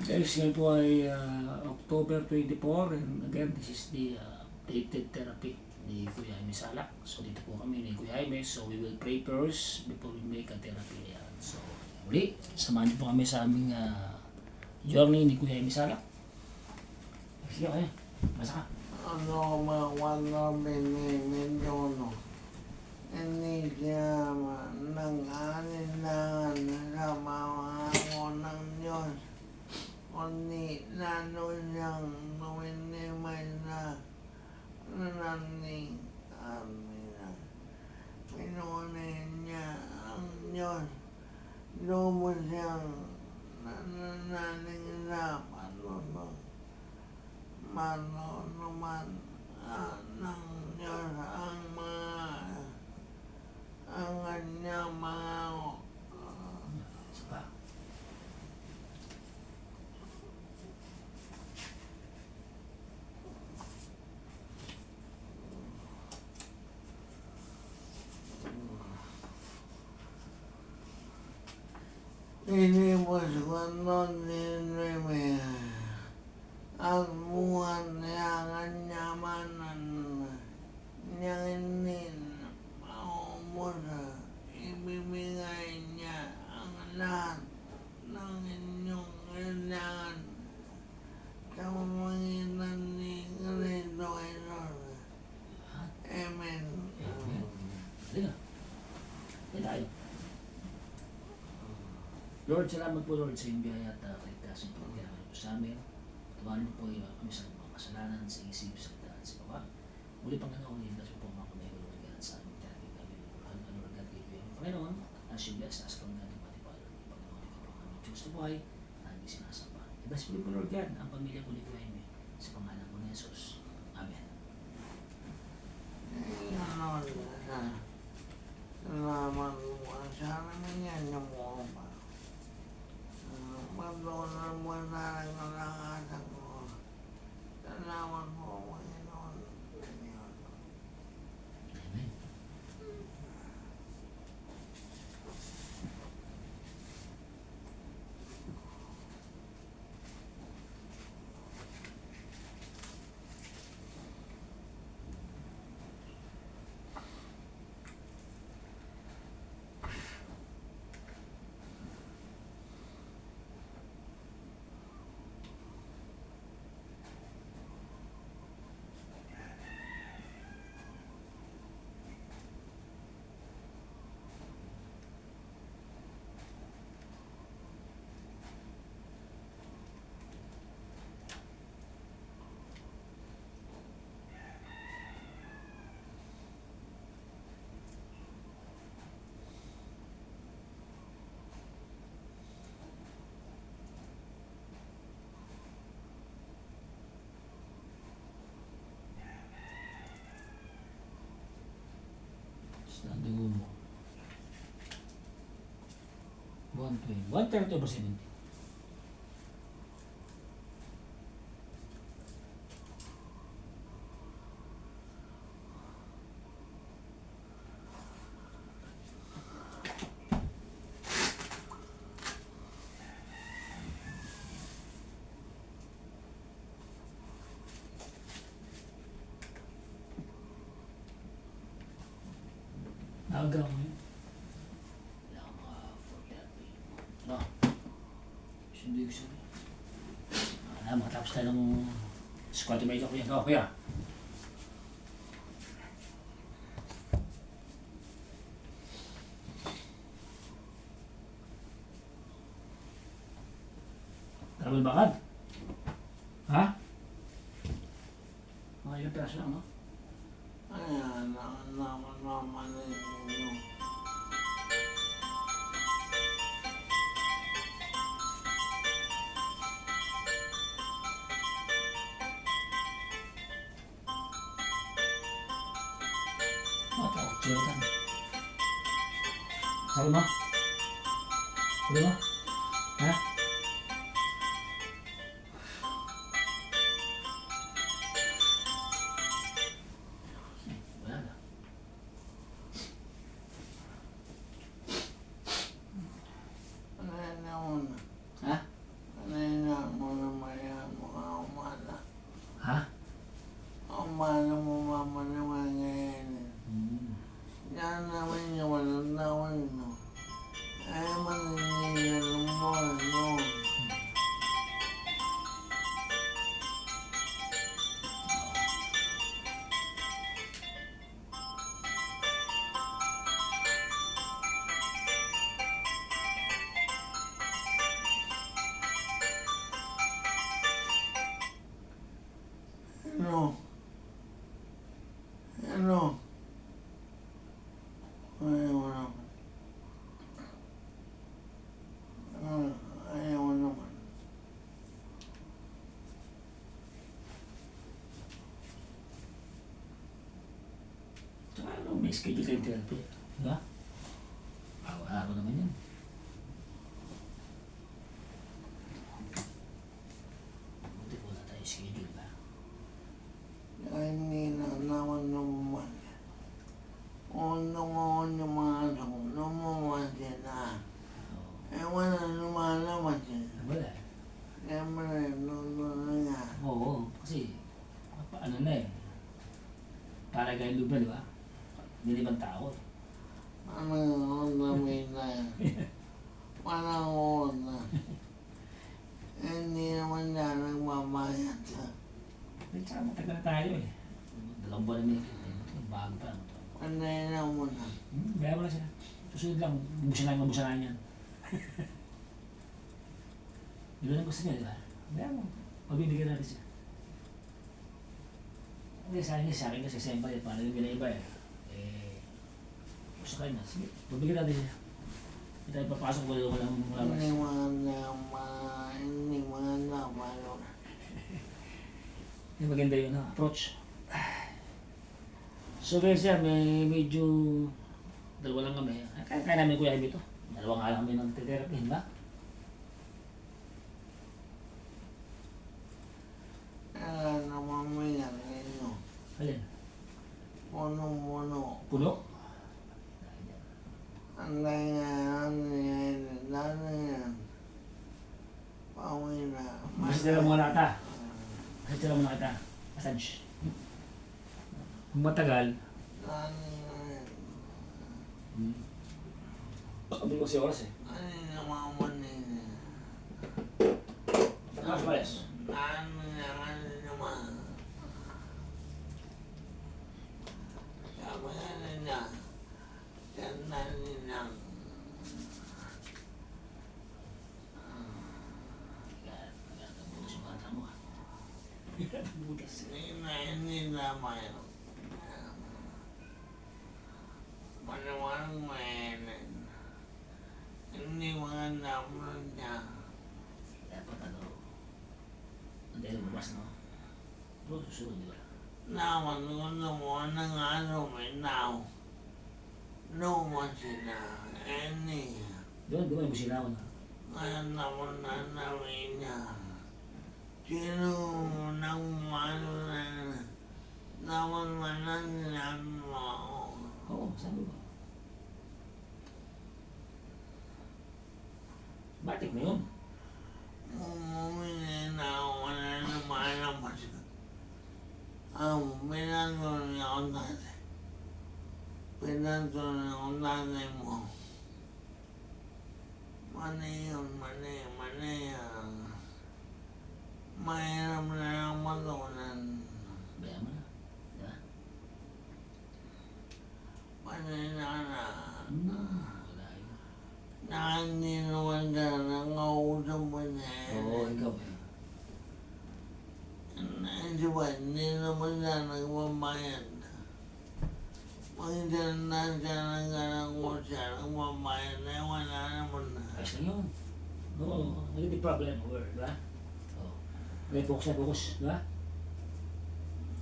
Guys, ngayon po ay October 24 and again, this is the updated therapy ni Kuya Jaime Salac. So dito po kami ni Kuya Jaime, so we will pray first before we make a therapy. Ayan. So muli, samahan niyo po kami sa aming journey ni Kuya Jaime Salac. Sige, okay. Basa ka. Ano mawala biniminyono. Hindi siya nang-alinlangan sa mga ng Diyos. Kundi lalo siyang numinimay na nananing amina. Pinunin niya ang Diyos. Lumo siyang nananing sa manunuman ng Diyos ang kanyang mga inibos ko nun ninimay ang buwan niya kanyamanan niya inin maumos ibibigay niya ang lahat ng inyong kailangan sa pamagitan ni Kristo Jesus. Amen. Halika. Yan tayo. Lord, salamat po Lord sa iyong biyaya at kaligtasan po ang po sa amin. Tawanan po kami sa mga kasalanan, sa isip, sa daan, sa baba. Muli Panginoon, ilas po mga kamay ko Lord God sa aming therapy kami. Lord God, kayo yung Panginoon, as you bless us from natin matipala. Panginoon, ikaw po ang aming Diyos na buhay, na aming sinasamba. Ilas po Lord God, ang pamilya ko ni Kuya Jaime, sa pangalan ko ni Jesus. Amen. Salamat mo. Sana nangyari mo pa. Pagdoon mo na lang ang lahat ko. Salamat mo, Panginoon. Amen. Sa dugo mo. 120. 130%. Agaw mo yun. Wala kang mga-afford therapy. No. Hindi ko sabi. Makatapos tayo ng squat medyo kuya. Go, kuya. Travel bakad? Ha? Mga ilang peraso lang, no? Ayan, naman ninyo. Takot sulatan. Sabi mo? Sabi mo? Ha? Wala na. Ano yun? Ha? Ano yun? Oh, may schedule kayong therapy. Diba? Araw-araw naman yan. Buti po na tayo schedule ba? Hindi na naman naman. Naman yung mga anak ko, naman sila. Wala naman sila. Wala. Kaya mo na yun, nga. Oo, kasi ano na eh. Para gayong loob na, di ba? Hindi ibang tao. Ano namin na yan. Panahon na. Hindi naman na nagmamayat. Eh, tsaka matagal na tayo eh. 2 buwan na may bago pa. Panay na muna. Gaya mo lang sila. Susunod lang, mabusanahan yan. Yun ang gusto niya, di ba? Gaya mo, mabibigyan natin siya. Hindi, sa akin kasi siyempre, paano yung ginaiba eh. Gusto kayo na, sige, mabigyan natin siya. Hindi tayo papasok ko lang walang labas. Hindi mga naman. Yung maganda yun, approach. So guys yan, may medyo 2 lang kami. Kaya namin kuya ito. 2 nga lang kami ng therapy, ba? Naman may ganito. Alin? Puno-puno. Puno? Ang ganyan, yan. Pauwi na. Masitira mo na kita. Masitira mo na kita. Massage. Kung matagal, sabi ko si oras eh. naman Mas balas. naman. Sabi nila, ganda nila. Butas yung bata mo. Butas. Hindi naman. Manuwang mainit. Hindi mga naman niya. Dapat ano, hindi lumabas no? Pero susunod di ba? Naman ko naman ng may now. No man sila. Doon, di ba yung busina ko na? Ngayon naman na namin niya. Sino nang mano na naman mananyan mo. Oo, sabi ko. Batik mo yun. Mumili na ako na naman naman siya. Pinanto niya ako dati. Pinanto niya ako dati mo. Mani yun, mani. Mahirap na lang matunan. Baya mo na. Di ba? Mani na. Wala yun. Na hindi naman na nangausap mo niya. Oo, ikaw eh. Di ba, hindi naman na nagmamayad. Pag hindi na siya nagkaroon ko siya, nagmamayad na wala naman na. Ayos lang yun. Oo, hindi problem over, di ba? Oo. Okay, focus, di ba?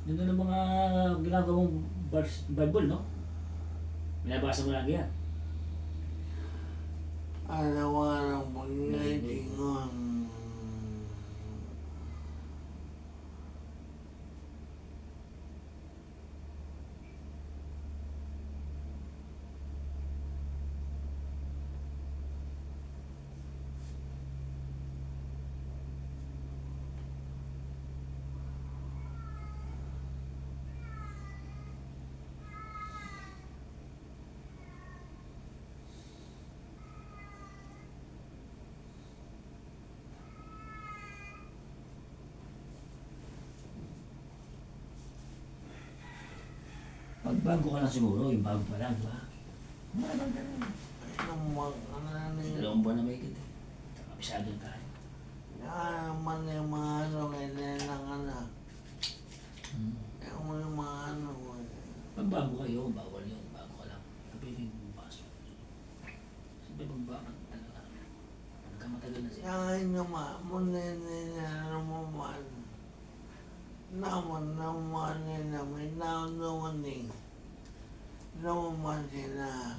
Yun na ng mga ginagawang Bible, no? Binabasa mo lagi yan. Araw-araw pag-natingon. Pagbago ka lang siguro, yung bago pa lang, di ba? Dalawang buwan na may kita. Kabisado tayo. Naman yung mga kailangan anak. Yung mga Pagbago kayo, bawal yun. Bago ka lang. Kapiling bumas. Sabi pagbago talaga. Nagkamatagal na siya. Ay naman, muna naman. Naman nila, may naman eh. naman sila.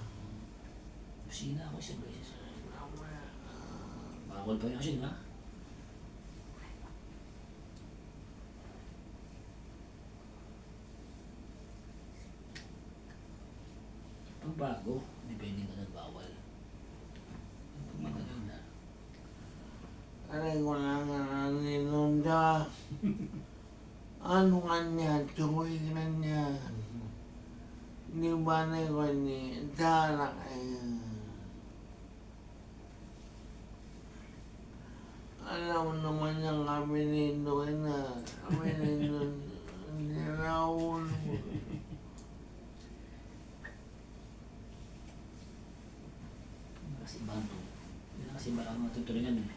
Kusina ako isang beses. Mamaya, Bawal pa yun kasi, di ba? Pag bago, depende ka ng bawal. Pag matagal na. aray ko lang ang ninunda. Ano kanya, tuloy kanya. Di ba na ko ni Salac alam naman niya kami nito na. Kami nito, hindi Raul. Kasi banto. Hindi na kasi baka matutulingan eh.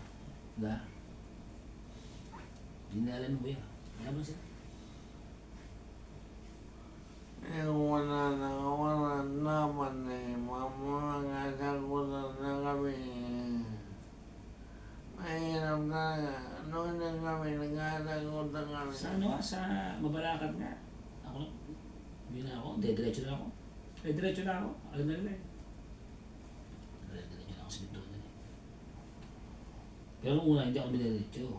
Diba? Hindi na alam mo kuya. Alam mo siya? Wala naman eh. Mamangagagutan na kami. Mahirap na. Noon na kami, nagagagutan kami. Sa ano nga? Sa Mabalakat nga. Ako, hindi na ako. Diretso na ako. Diretso na ako. Alam na nila eh. Diretso na ako sa dito na eh. Pero nung una, hindi ako diretso.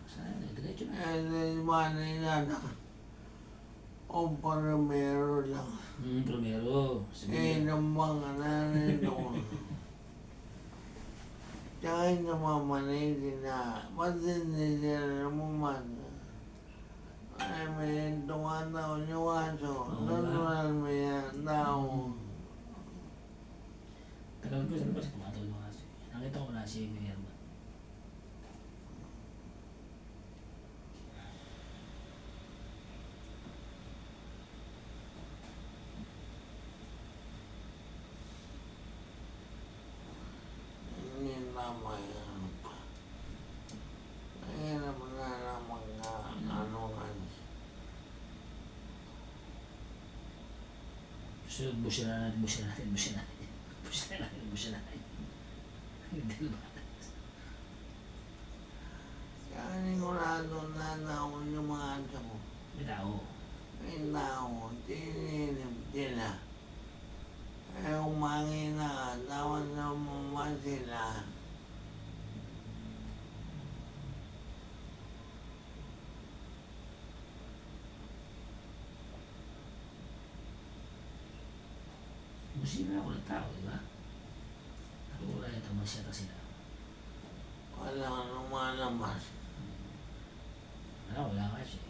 Sana, diretso na. Eh, di ba nila na? O primero lang. Primero. Eh, nambang ka na rin doon. Tsaka yung namamanay na. Ba't hindi sila naman? Ay, may tumataon yung aso. Normal may tao. Tagal ko, sabi ko kasi tumatawag ng kasi. Nakita ko na si Mayor ba? Hindi naman yan. Mahirap na naman nga. Ano nga. Sunod, busya na natin, busya natin, busya natin. Busya natin, busya natin. Hindi ba? Kaya sigurado na naon yung mga aso mo. May tao. May tao. Tinilip sila. Eh, umangin na. Dapat naman sila. Busya na ako ng tao, di ba? Ako wala yung tamasyata sila. Wala lumalabas. Ano, wala nga siya.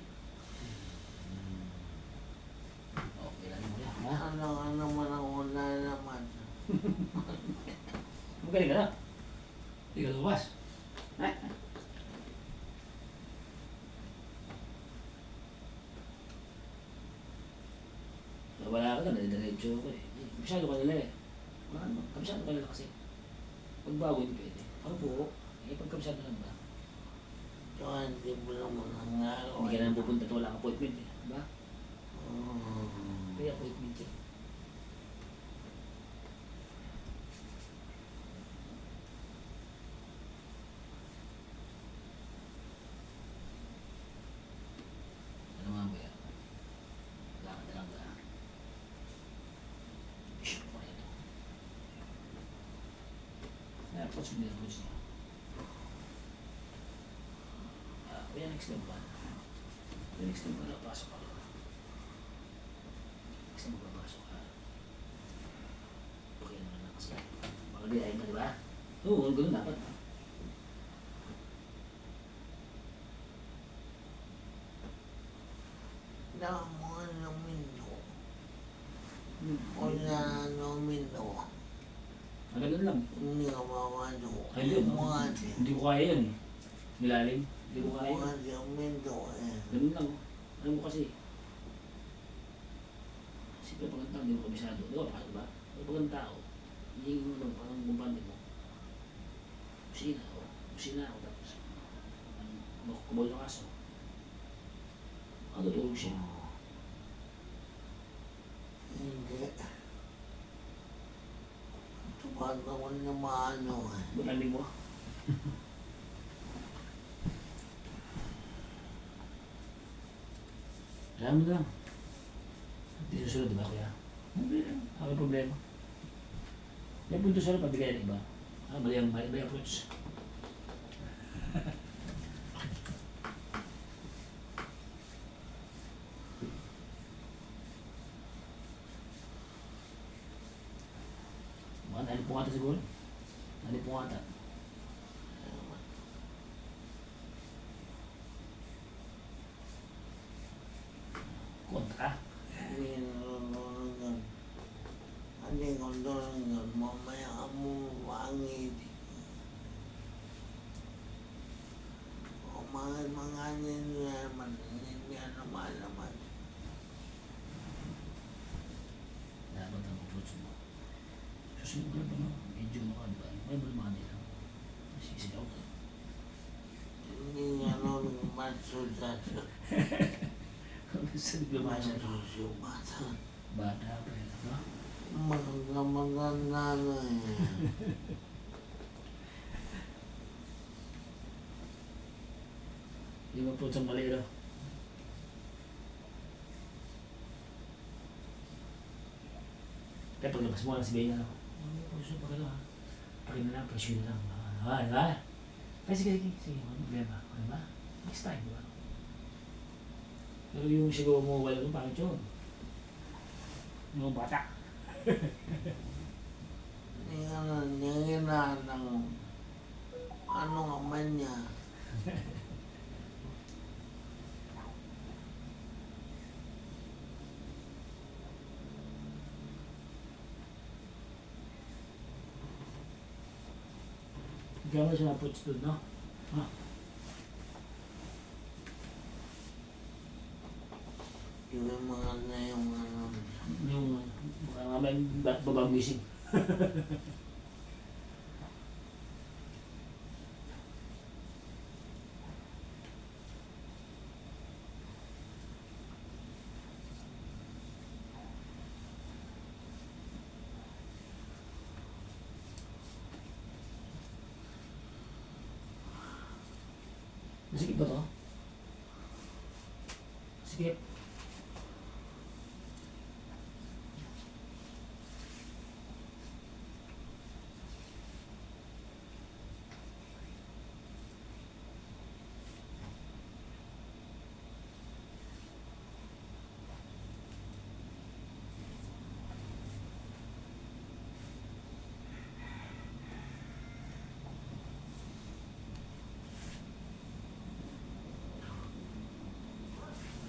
Okay lang mo yan, ha? Ano ka naman ang wala naman. Magaling ka na. Hindi ka lumabas. Wala ka na, nadidiretso ko eh. Kabisado ka nila eh. Ano, kabisado ka nila kasi. Pag bago hindi pwede. Ano po? Eh, pag kabisado lang ba? Tsaka hindi mo naman nangagawa. Hindi ka na pupunta at wala kang appointment eh. Diba? Mm. May appointment eh. Ano nga ba yan? Wala ka talaga. Bishop ko rin ito. Dapat sumira ko siya. Kaya next time pa. Kaya next time pa napasok ka. Next time papasok ka. Okay naman na kasi. Mga biyahe ka, di ba? Oo, ganun dapat. Naman yung mindo. Wala yung mindo. Ganun lang. Hindi ka mamado. Ay, hindi. Hindi ko kaya yan eh. Nilalim. Hindi ko kaya. Buhat yung mindo eh. Ganun lang. Alam mo kasi. Siyempre pag ang tao, hindi mo kabisado. Di ba? Diba? Pag ang tao, hihingin mo lang parang bumpante mo. Kusina ako. Kusina ako. Tapos, kumol ng aso. Ano tutulog siya? Hindi. Tumatawan na maano eh. Bunaling mo? Alam mo lang. Hindi susunod, di ba kuya? Hindi lang. Ano problema? May punto sa pabigay ng iba. Mali ang approach. Mga nalip po ata siguro. Nalip po ata. Kontra. Hindi nalulunod yun. Hindi ko tulong yun. Mamaya ka mo mangit. Mga naman, hindi naman naman. Dapat ang approach mo. Susunod lang ba no? Medyo nakaliba. May malmani lang. Sisigaw. Hindi nga nung matsudaso. Sa diplomasya. Susumatan. Bata pa rin. No? Maganda na eh. Yung approach ang mali no? Kaya paglabas mo lang si Bea na. Puso pa ka na ha. Pakin na lang, presyo na lang. Diba? Kaya sige. Ano problema? Ano ba? Next time, diba? Pero yung sigaw mo wala nung pangit yun. Yung bata. Hindi nga na nangyayanan ng ano nga man niya. Ikaw mo siya approach doon, no? Ha? Yung mga na yung ano. Yung baka nga may babang gising. Masikip ba to? Sikip.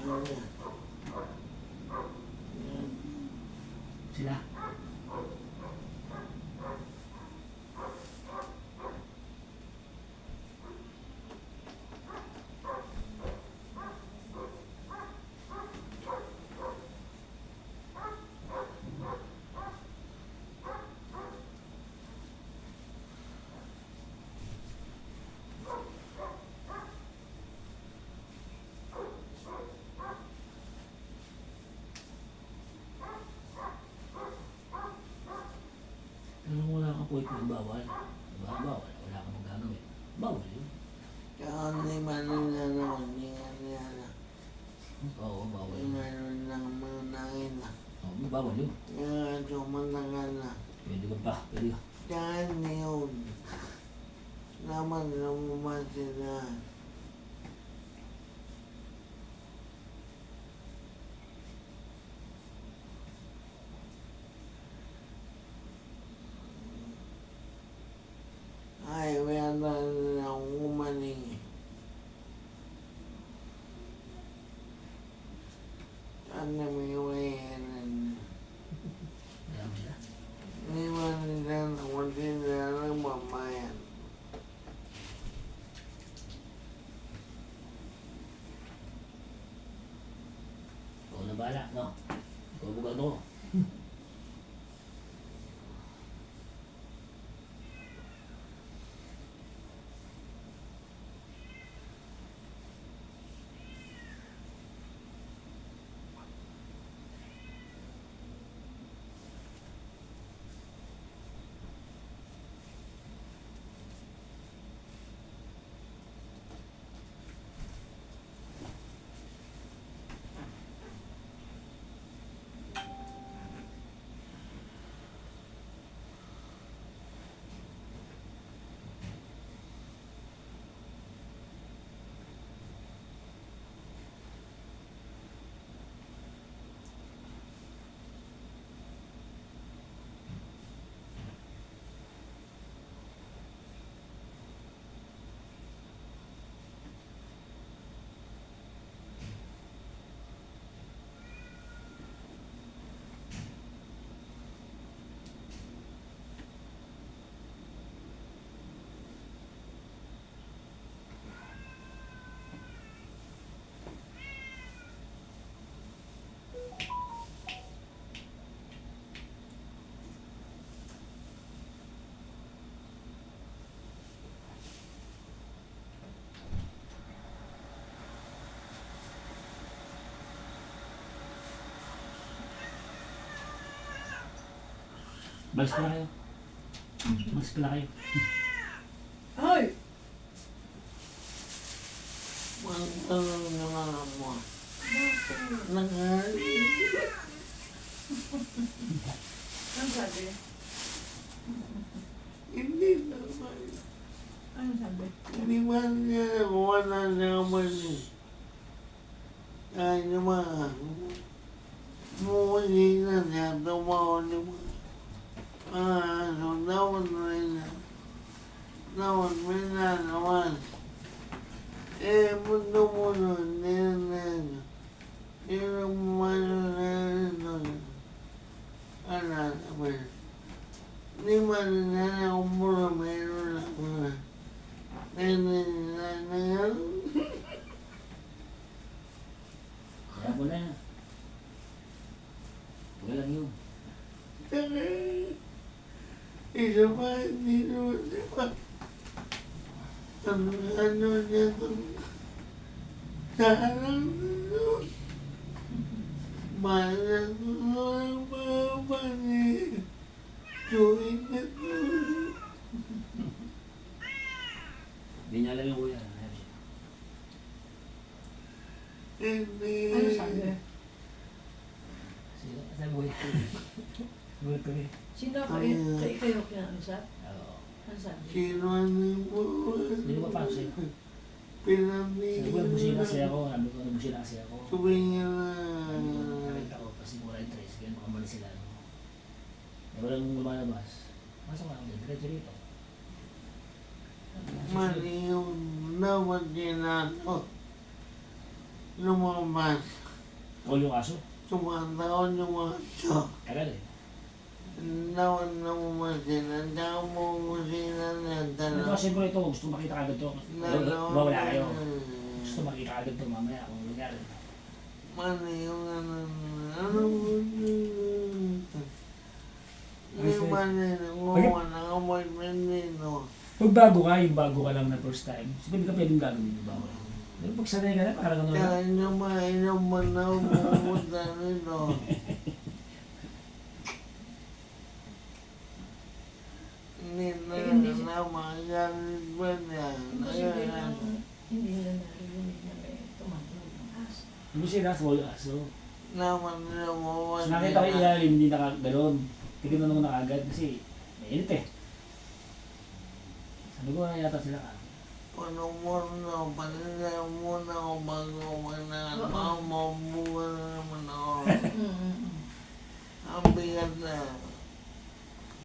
Ano yan? Yan. Sila. Pero kung wala kang appointment, bawal. Diba? Bawal. Wala kang magagawin. Bawal yun. Kaya hindi man nila naman, hindi nga nila na. Oo, bawal Hindi yun. man lang manangin na. Oo, bawal yun. Kaya tumantagal na. Pwede ka pa. Pwede ka. Kaya yun. Naman naman sila. Ay, meron na umaning. Sana may wayanan. Kaya mo sila. Hindi man nila naman sila ng mamayan. Ikaw na bahala, no? Ikaw bugado ko. Balis pala kayo. Balis pala kayo. Ay! Magtanong naman mo. Ano sabi? Hindi naman. Ano sabi? Hindi man niya wala naman eh. Kaya naman, muli na niya, tumawa naman. So dapat rin na. Dapat may na naman. Mundo mo nun, hindi naman na naman. Hindi man na umuro, meron lang. Kaya mo na. Wala lang yun. Isa pa, hindi naman, di ba? Ano niya itong sarang nun? Malang nun, mga ni tuwing na nun. Hindi niya alam yung kuya. Ayaw siya. Hindi. Ano sabi? Sige, sabi mo kuya. Gulat kami. Sino kayo kinausap? Oo. Ano sabi? Sino mo? Hindi ko pa sa'yo. Pinamili. Sabi ko, nagbusin kasi ako. Sabi ko, nagbusin kasi ako. Tumingin na. Nakita ko, kasi mura yung tres. Kaya makamali sila. Walang lumalabas. Masok lang din. Diretso rito. Mali yung dapat ginato. Lumabas. Call yung aso. Tumataon yung mga tso. Tagal eh. Dapat namasin. Ang dami mo musinan na Ito talaga. siyempre ito. Gusto makita agad to. Wala kayo. Gusto makita agad to mamaya kung nangyari. Mali yung ano mo. Hindi mali na kung nakaboyfriend nito. Pag bago ka, yung bago ka lang na first time, sabi ka pwedeng gagawin yung bago. Pero pag sanay ka na, parang ano na. Kaya mainom mo na pumunta nito. Hindi na magalit ba niya? Kasi hindi nila narinig na may tumatawag ng aso. Hindi siya nasa aso. Naman na mo. So, nakita ko ilalim, hindi nakagano'n. Tignan mo na agad kasi mainit eh. Sabi ko na yata sila ka. Ano mo na, panila mo na ako bago mamabuha na naman ako. Ang bigat na.